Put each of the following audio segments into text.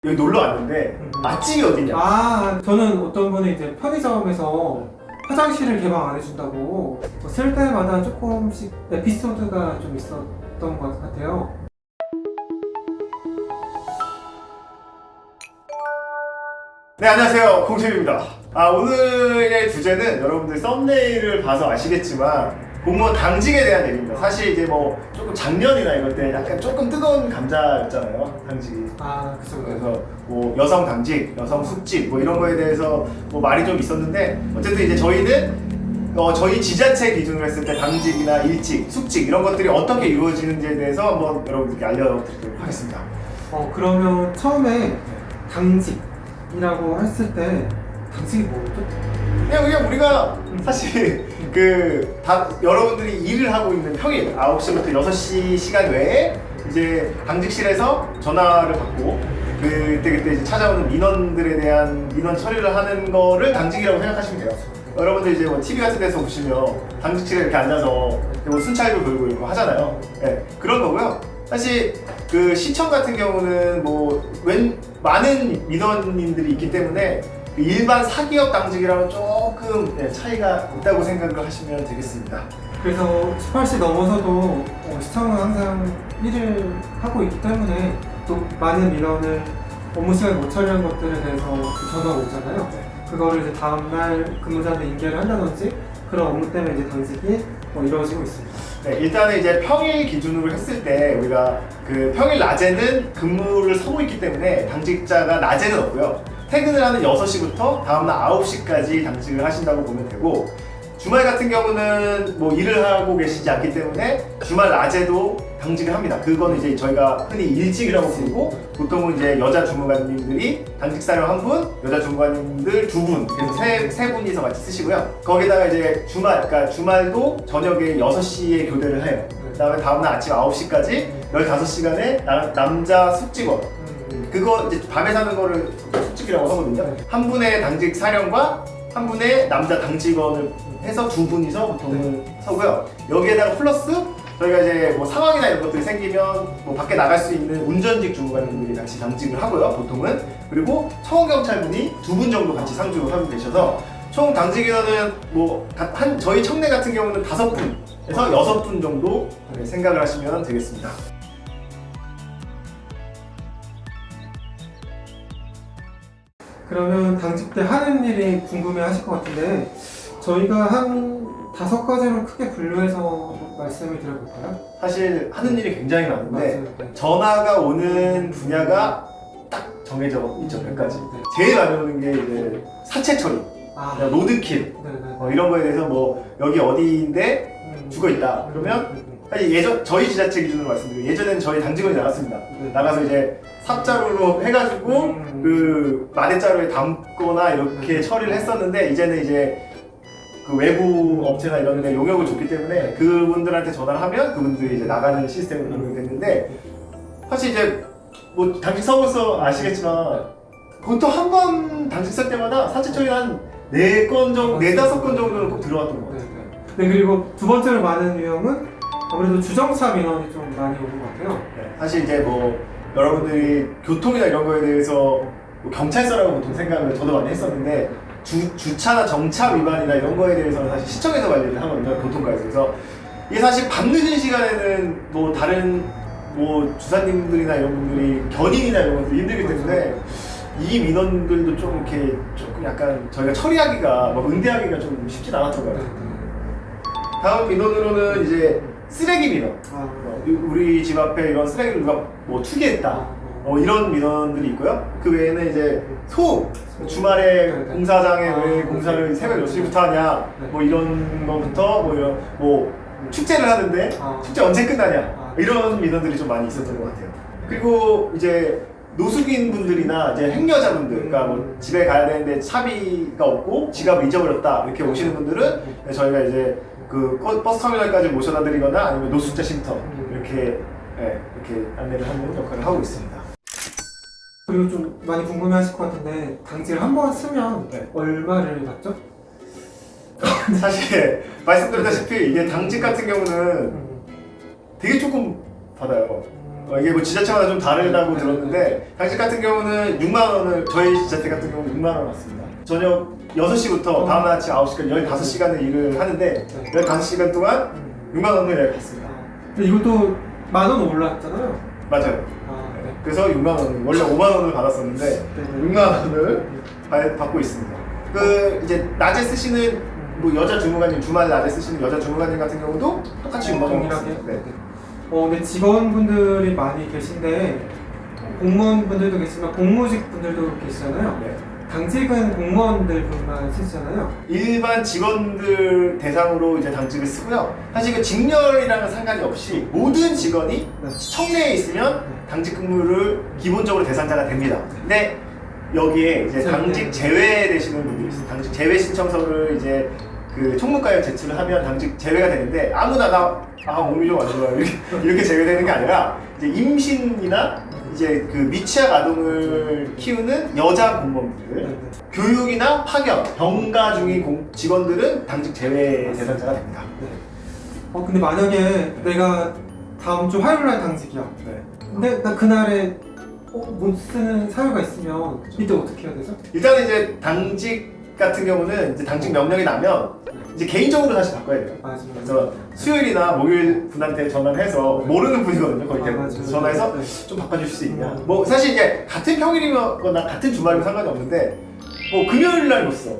여기 놀러 왔는데 맛집이 어디냐? 저는 어떤 분이 이제 편의점에서 화장실을 개방 안 해준다고 쓸 때마다 조금씩 에피소드가 좀 있었던 것 같아요. 네, 안녕하세요. 공채입니다. 오늘의 주제는 여러분들 썸네일을 봐서 아시겠지만 공무원 당직에 대한 얘기입니다. 사실 이제 뭐 조금 작년이나 이럴 때 약간 조금 뜨거운 감자였잖아요, 당직이. 그쵸. 그래서 뭐 여성 당직, 여성 숙직 뭐 이런 거에 대해서 뭐 말이 좀 있었는데 어쨌든 이제 저희는 저희 지자체 기준으로 했을 때 당직이나 일직, 숙직 이런 것들이 어떻게 이루어지는지에 대해서 한번 여러분들께 알려드리도록 하겠습니다. 그러면 처음에 당직이라고 했을 때 당직이 뭐죠? 그냥 우리가 사실 여러분들이 일을 하고 있는 평일 9시부터 6시 시간 외에 이제 당직실에서 전화를 받고 그때 이제 찾아오는 민원들에 대한 민원 처리를 하는 거를 당직이라고 생각하시면 돼요. 여러분들 이제 뭐 TV 같은 데서 보시면 당직실에 이렇게 앉아서 뭐 순찰도 돌고 이런 거 하잖아요. 네, 그런 거고요. 사실 그 시청 같은 경우는 많은 민원인들이 있기 때문에 일반 사기업 당직이랑은 조금 차이가 있다고 생각을 하시면 되겠습니다. 그래서 18시 넘어서도 시청은 항상 일을 하고 있기 때문에 또 많은 민원을 업무 시간에 못 처리한 것들에 대해서 전화가 오잖아요. 그거를 이제 다음날 근무자한테 인계를 한다든지 그런 업무 때문에 이제 당직이 이루어지고 있습니다. 네, 일단은 이제 평일 기준으로 했을 때 우리가 그 평일 낮에는 근무를 서고 있기 때문에 당직자가 낮에는 없고요. 퇴근을 하는 6시부터 다음날 9시까지 당직을 하신다고 보면 되고, 주말 같은 경우는 뭐 일을 하고 계시지 않기 때문에 주말 낮에도 당직을 합니다. 그거는 이제 저희가 흔히 일직이라고 부르고, 보통은 이제 여자 주무관님들이 당직 사령 1분, 여자 주무관님들 2분, 그래서 세 분이서 같이 쓰시고요. 거기다가 이제 그러니까 주말도 저녁에 6시에 교대를 해요. 그다음에 다음날 아침 9시까지 15시간의 남자 숙직원, 그거 이제 밤에 사는 거를 숙직이라고 하거든요. 한 분의 당직 사령과 한 분의 남자 당직원을 해서 2분이서 보통은 서고요. 여기에다가 플러스 저희가 이제 뭐 상황이나 이런 것들이 생기면 뭐 밖에 나갈 수 있는 운전직 주무관님들이 같이 당직을 하고요, 보통은. 그리고 청원경찰분이 2분 정도 같이 상주를 하고 계셔서 총 당직 인원은 저희 청내 같은 경우는 5분에서 6분 정도 생각을 하시면 되겠습니다. 그러면 당직 때 하는 일이 궁금해 하실 것 같은데 저희가 한 5가지로 크게 분류해서 말씀을 드려볼까요? 사실 하는 일이 굉장히 많은데 맞아요. 네. 전화가 오는 분야가 딱 정해져 있죠, 몇 가지. 제일 많이 오는 게 이제 사체 처리, 로드킬 네네. 이런 거에 대해서 뭐 여기 어디인데 죽어있다 그러면 사실 저희 지자체 기준으로 말씀드리면 예전에는 저희 당직원이 나갔습니다. 나가서 이제 삽자루로 해가지고 그 마대자루에 담거나 이렇게 처리를 했었는데, 이제는 이제 그 외부 업체나 이런 데 용역을 줬기 때문에 그분들한테 전화를 하면 그분들이 이제 나가는 시스템으로 변경이 됐는데, 사실 이제 뭐 당직 서버서 아시겠지만 보통 한 번 당직 쓸 때마다 사체 처리 한 4건 정도, 4-5건 정도는 꼭 들어왔던 것 같아요. 네, 그리고 두 번째로 많은 유형은 아무래도 주정차 민원이 좀 많이 오는 것 같아요. 네, 사실 이제 뭐 여러분들이 교통이나 이런 거에 대해서 뭐 경찰서라고 보통 생각을 저도 많이 했었는데, 주차나 정차 위반이나 이런 거에 대해서는 사실 시청에서 관리를 하거든요, 교통과에서. 그래서 이게 사실 밤늦은 시간에는 뭐 다른 뭐 주사님들이나 이런 분들이 견인이나 이런 것들이 힘들기 때문에 이 민원들도 조금 약간 저희가 처리하기가 응대하기가 좀 쉽진 않았던 것 같아요. 다음 민원으로는 이제 쓰레기 민원. 우리 집 앞에 이런 쓰레기를 누가 뭐 투기했다, 이런 민원들이 있고요. 그 외에는 이제 소음, 주말에 공사장에 왜 공사를 새벽 6시부터 하냐, 뭐 이런 거부터 뭐 축제를 하는데 축제 언제 끝나냐, 이런 민원들이 좀 많이 있었던 것 같아요. 그리고 이제 노숙인 분들이나 이제 행여자분들, 그러니까 뭐 집에 가야 되는데 차비가 없고 지갑을 잊어버렸다 이렇게 오시는 분들은 저희가 이제 그 버스 터미널까지 모셔다 드리거나 아니면 노숙자 쉼터 이렇게 안내를 하는 역할을 하고 있습니다. 그리고 좀 많이 궁금해 하실 것 같은데 당직을 한 번 쓰면 얼마를 받죠? 사실 말씀드렸다시피 이게 당직 같은 경우는 되게 조금 받아요. 이게 뭐 지자체마다 좀 다르다고 들었는데 당직 같은 경우는 6만 원을 저희 지자체 같은 경우는 6만 원 받습니다. 저녁 6시부터 다음날 아침 9시까지 15시간을 일을 하는데 15시간 동안 6만 원을 받습니다. 근데 이것도 10,000원 올랐잖아요. 맞아요. 아, 네. 그래서 6만 원, 원래 5만 원을 받았었는데 네. 6만 원을 받고 있습니다. 그 이제 낮에 쓰시는 뭐 여자 주무관님, 주말 낮에 쓰시는 여자 주무관님 같은 경우도 똑같이 6만 원 동일하게. 받습니다. 네. 근데 직원분들이 많이 계신데 공무원분들도 계시지만 공무직 분들도 계시잖아요. 네. 당직은 공무원들만 쓰시잖아요. 일반 직원들 대상으로 이제 당직을 쓰고요. 사실 그 직렬이랑은 상관이 없이 모든 직원이 시청내에 있으면 당직 근무를 기본적으로 대상자가 됩니다. 근데 여기에 이제 당직 제외되시는 분들이 있어요. 당직 제외 신청서를 이제 그 총무과에 제출을 하면 당직 제외가 되는데 아무나 몸이 좀 안 좋아요 이렇게 제외되는 게 아니라 이제 임신이나 이제 그 미취학 아동을 키우는 여자 공무원들, 교육이나 파견, 병가 중인 직원들은 당직 제외 대상자가 됩니다. 근데 만약에 내가 다음 주 화요일 날 당직이야. 네. 근데 나 그날에 못 쓰는 사유가 있으면 이때 어떻게 해야 되죠? 일단은 이제 당직 같은 경우는 이제 당직 명령이 나면 이제 개인적으로 다시 바꿔야 돼요. 맞아요. 그래서 수요일이나 목요일 분한테 전화를 해서 모르는 분이거든요. 거의 대부분. 맞아요. 전화해서 네. 좀 바꿔줄 수 있냐. 뭐 사실 이제 같은 평일이거나 같은 주말이면 상관이 없는데 뭐 금요일 날 못 써.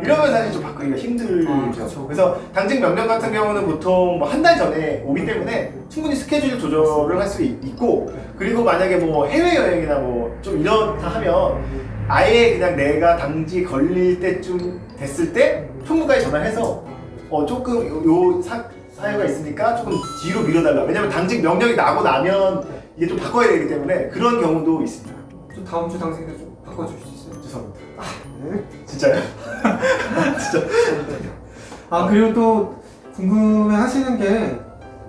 이러면 사실 좀 바꾸기가 힘들죠. 그렇죠. 그래서 당직 명령 같은 경우는 보통 뭐 한 달 전에 오기 때문에 충분히 스케줄 조절을 할 수 있고, 그리고 만약에 뭐 해외 여행이나 뭐 좀 이렇다 하면 아예 그냥 내가 당직 걸릴 때쯤 됐을 때 총무과에 전화해서 조금 사유가 있으니까 조금 뒤로 밀어달라. 왜냐면 당직 명령이 나고 나면 이게 좀 바꿔야 되기 때문에 그런 경우도 있습니다. 좀 다음 주 당직도 좀 바꿔줄 수 있어요? 죄송합니다. 네. 진짜요? 진짜. 그리고 또 궁금해 하시는 게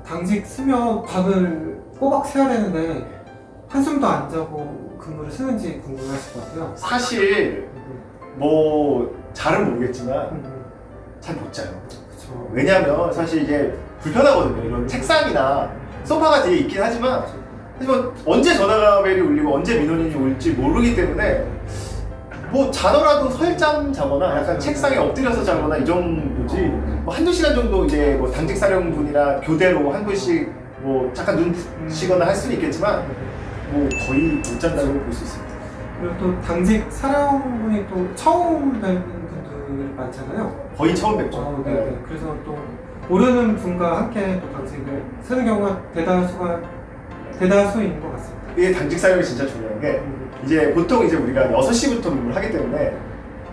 당직 쓰면 밤을 꼬박 새야 되는데 한숨도 안 자고 근무를 쓰는지 궁금하실 것 같아요. 사실 뭐 잘은 모르겠지만 잘 못 자요. 그렇죠. 왜냐하면 사실 이게 불편하거든요. 이런 책상이나 소파가 뒤에 있긴 하지만 하지만 언제 전화가 벨이 울리고 언제 민원인이 올지 모르기 때문에 뭐 자더라도 설잠 자거나 약간 책상에 엎드려서 자거나 이 정도지 뭐 한두 시간 정도 이제 뭐 당직 사령분이나 교대로 한 분씩 뭐 잠깐 눈 쉬거나 할 수는 있겠지만 뭐 거의 못 잔다고 볼 수 있습니다. 그리고 또 당직 사령분이 또 처음 뵙는 분들 많잖아요. 거의 처음 뵙죠. 네. 그래서 또 모르는 분과 함께 또 당직을 쓰는 경우가 대다수인 것 같습니다. 이게 당직 사령이 진짜 중요한 게 이제 보통 이제 우리가 6시부터 근무를 하기 때문에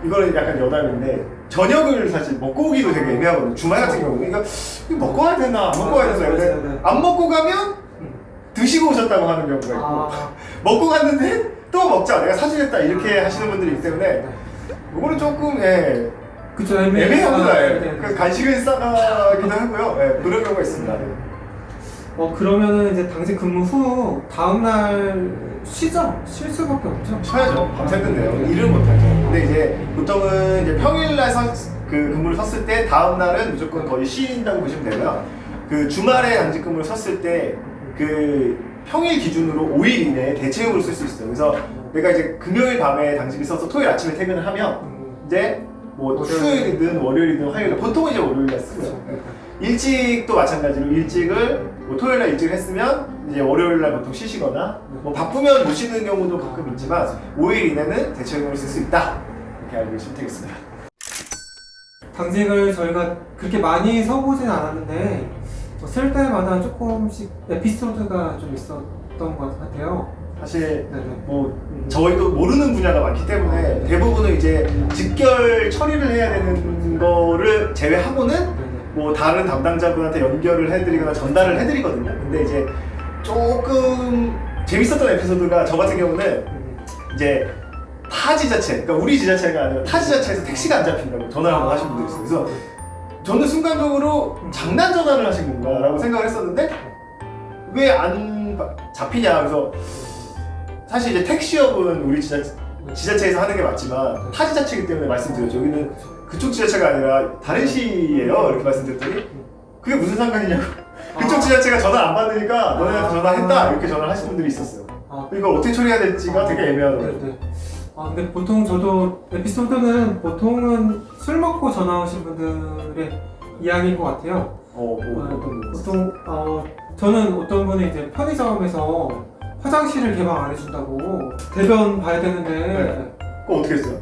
이거는 약간 여담인데 저녁을 사실 먹고 오기도 되게 애매하거든요. 주말 같은 경우는 이거 먹고 가야 되나 안 먹고 가야 되나 근데 안 먹고 가면 드시고 오셨다고 하는 경우가 있고 먹고 갔는데 또 먹자 내가 사주겠다 이렇게 하시는 분들이 있기 때문에 이거는 조금 그쵸, 애매합니다. 네. 그 간식을 싸가기도 하고요. 그런 경우가 있습니다. 그러면은 이제 당직 근무 후 다음날 쉬죠? 쉴 수밖에 없죠? 쉬어야죠. 밤새는데요. 일을 못하죠. 근데 이제 보통은 이제 평일날 그 근무를 섰을 때 다음 날은 무조건 거의 쉰다고 보시면 되고요. 그 주말에 당직 근무를 섰을 때 그 평일 기준으로 5일 이내에 대체휴무를 쓸 수 있어요. 그래서 내가 이제 금요일 밤에 당직을 써서 토요일 아침에 퇴근을 하면 이제 뭐 수요일이든 월요일이든 화요일 보통은 이제 월요일날 쓰고요. 일찍도 마찬가지로 일찍을 뭐 토요일 날 일찍을 했으면 이제 월요일 날 보통 쉬시거나 뭐 바쁘면 못 쉬는 경우도 가끔 있지만 5일 이내는 대체휴무를 쓸 수 있다 이렇게 알고 계시면 되겠습니다. 당직을 저희가 그렇게 많이 써보진 않았는데 쓸 때마다 조금씩 에피소드가 좀 있었던 것 같아요. 사실 네네. 뭐 저희도 모르는 분야가 많기 때문에 대부분은 이제 직결 처리를 해야 되는 거를 제외하고는 네네. 뭐 다른 담당자분한테 연결을 해드리거나 전달을 해드리거든요. 근데 이제 조금 재밌었던 에피소드가 저 같은 경우는 이제 타 지자체, 그러니까 우리 지자체가 아니라 타 지자체에서 택시가 안 잡힌다고 전화를 하신 분들이 있어요. 그래서 저는 순간적으로 장난 전화를 하신 건가라고 생각을 했었는데 왜 안 잡히냐. 그래서 사실 이제 택시업은 우리 지자체에서 하는 게 맞지만 타 지자체이기 때문에 말씀드렸죠. 여기는 그쪽 지자체가 아니라 다른 시예요. 이렇게 말씀드렸더니 그게 무슨 상관이냐고 그쪽 지자체가 전화 안 받으니까 너네한테 전화했다 이렇게 전화를 하신 분들이 있었어요. 이걸 어떻게 처리해야 될지가 되게 애매하더라고요. 네. 근데 보통 저도 에피소드는 보통은 술 먹고 전화 오신 분들의 이야기인 것 같아요. 보통 저는 어떤 분이 이제 편의점에서 화장실을 개방 안 해준다고 대변 봐야 되는데 그거 어떻게 했어요?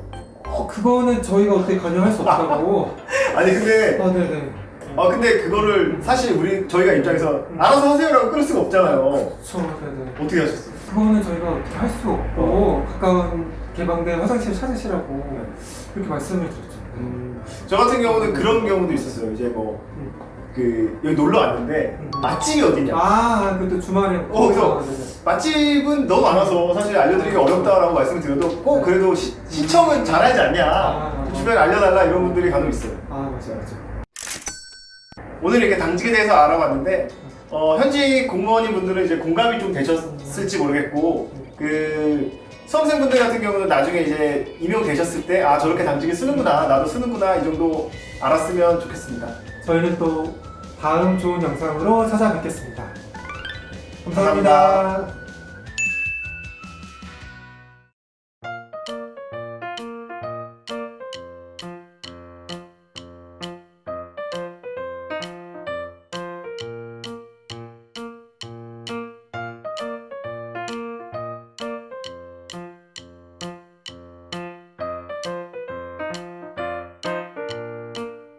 그거는 저희가 어떻게 관여할 수 없다고. 아니 근데 네네. 근데 그거를 사실 저희가 입장에서 알아서 하세요라고 끊을 수가 없잖아요. 그렇죠. 네네. 어떻게 하셨어요? 그거는 저희가 어떻게 할 수 없고 가까운 개방된 화장실 찾으시라고 그렇게 말씀을 드렸죠. 저 같은 경우는 그런 경우도 있었어요. 이제 여기 놀러 왔는데 맛집이 어디냐? 그것도 주말에. 그래서 맛집은 너무 많아서 사실 알려드리기 어렵다라고 말씀을 드려도 꼭 그래도 신청은 잘하지 않냐? 주변에 알려달라 이런 분들이 간혹 있어요. 맞아요. 오늘 이렇게 당직에 대해서 알아봤는데 현직 공무원인 분들은 이제 공감이 좀 되셨을지 모르겠고 수험생분들 같은 경우는 나중에 이제 임용되셨을 때 저렇게 당직을 쓰는구나 나도 쓰는구나 이 정도 알았으면 좋겠습니다. 저희는 또 다음 좋은 영상으로 찾아뵙겠습니다. 감사합니다.